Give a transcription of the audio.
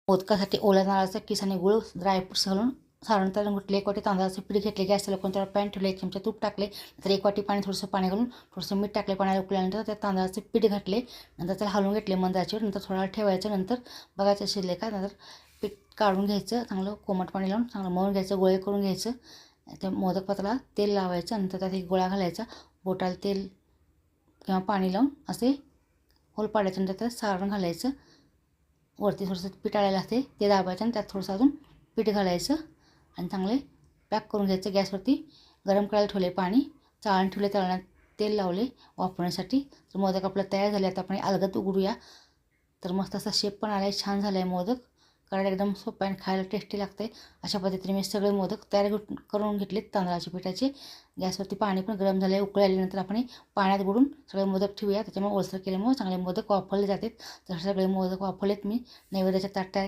मोदकासाठी ओल्या नारळाचा किस आणि गूळ ड्रायफ्रुट्स घालून सारण तळून घेतले. 1 वाटी तांदळाचे पीठ घेतले. गॅस चालू करून त्यावर पॅन ठेवले. 1 चमचा तूप टाकले. नंतर 1 वाटी पाणी, थोडंसं पाणी घालून थोडंसं मीठ टाकले. पाण्याला उकळल्यानंतर त्यात तांदळाचे पीठ घातले. नंतर त्याला हलवून घेतले मंद आचेवर. नंतर थोडा वेळ ठेवायचं. नंतर बघायचं शिजले का. नंतर पीठ काढून घ्यायचं. चांगलं कोमट पाणी लावून चांगलं मळून घ्यायचं. गोळे करून घ्यायचं. त्या मोदक पात्राला तेल लावायचं. नंतर त्यात एक गोळा घालायचा. बोटाला तेल किंवा पाणी लावून असे होल पाडायचं. नंतर त्यात सारण घालायचं. वरती थोडंसं पीठ आलेलं असते ते दाबायचं आणि त्यात थोडंसं अजून पीठ घालायचं आणि चांगले पॅक करून घ्यायचं. गॅसवरती गरम करायला ठेवले पाणी, चाळण ठेवले, तळण्यात तेल लावले वाफवण्यासाठी. तर मोदक आपलं तयार झाले. आता आपण अलगद उघडूया. तर मस्त असा शेप पण आला आहे. छान झाला आहे मोदक. करायला एकदम सोपं आणि खायला टेस्टी लागते. अशा पद्धतीने मी सगळे मोदक तयार करून घेतलेत तांदळाच्या पिठाचे. गॅसवरती पाणी पण गरम झाले. उकळी आल्यानंतर आपण पाण्यात बुडून सगळे मोदक ठेवूया. त्याच्यामुळे ओलसर केल्यामुळे चांगले मोदक वाफवले जातात. तर सगळे मोदक वाफवलेत मी. नैवेद्याच्या ताटात